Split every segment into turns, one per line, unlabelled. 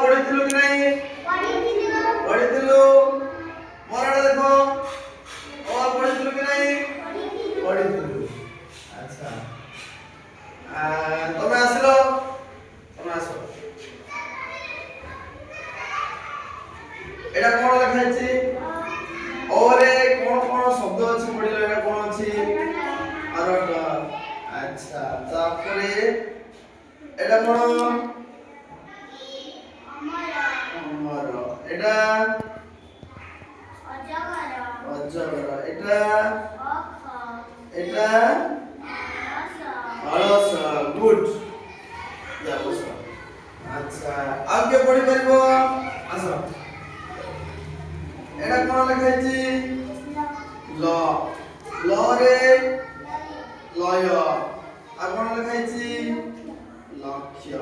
ପଢିଥିଲୁ କି ନାହିଁ? ପଢିଥିଲୁ। ମରାଟା ଦେଖ ପଢିଥିଲୁ କି ନାହିଁ? ପଢିଥିଲୁ। ଆଚ୍ଛା ତମେ ଆସିଲ, ତମେ ଆସ। এটা কোন লেখা আছে? ওরে কোন কোন শব্দ আছে পড়িলো? এটা কোন আছে? আরট। আচ্ছা তারপরে এটা কোন? অমর। এটা অজগর। এটা এটা অলস। গুড। যা বসো। আচ্ছা আগে পড়ি পারিবো? আসো। এটা কোন লেখা আছে? ল। ল রে লয়। আর কোন লেখা আছে? লক্ষ্য।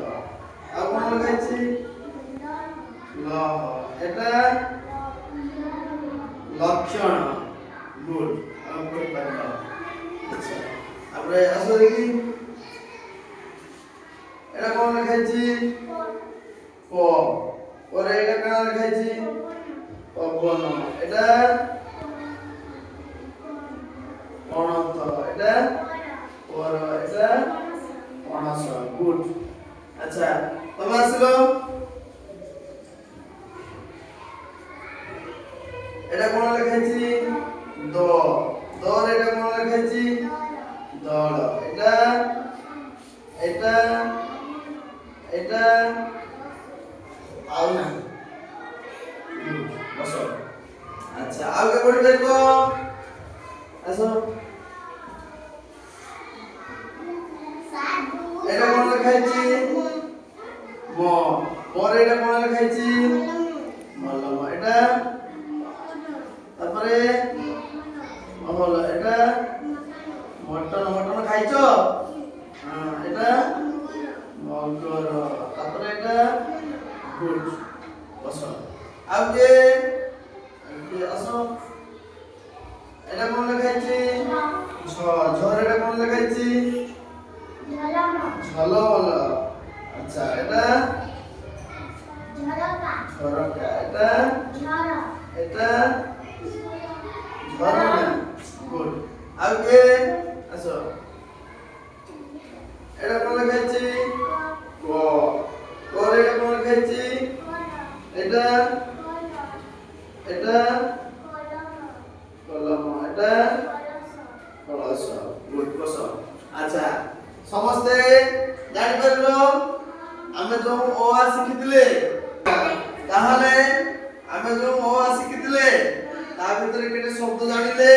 আর কোন লেখা আছে? লহ। এটা লক্ষণ। গুড। আমি পড়ি পারবা। আচ্ছা তারপরে আসো দেখি। এটা কোন লেখা আছে? ক। পরে এটা কোন লেখা আছে? পবন। এটা অনন্ত। এটা পর। এটা অনস। গুড। আচ্ছা তোমরা আসলো। এটা কোন লেখা আছে? দ। দ রে এটা কোন লেখা আছে? দল। এটা এটা এটা আউ না। বসো। আচ্ছা আগে পড়ি দেখো। আসো। এটা কোন লেখা আছে? ম। পরে এটা কোন লেখা আছে? মলম। এটা তারপরে মহল। এটা মটন। মটন খাইছো? হ্যাঁ এটা মগর। তারপরে এটা গুড। বসো। আগে আসো। এটা কোন লেখা আছে? ঝ। ঝর এটা কোন লেখা আছে? ঝলমল। আচ্ছা এটা ঝরকা। এটা এটা ঝরনা। গুড। আগে আসো। এটা কোন লেখা আছে? ক। করে এটা কোন লেখা আছে? এটা এটা কলম। এটা কলস। গুড। বস। আচ্ছা ସମସ୍ତେ ଜାଣିପାରିଲ ଆମେ ଯୋଉ ଅ ଆ ଶିଖିଥିଲେ, ତାହେଲେ ଆମେ ଯୋଉ ଅ ଆ ଶିଖିଥିଲେ ତା ଭିତରେ କେତେ ଶବ୍ଦ ଜାଣିଲେ?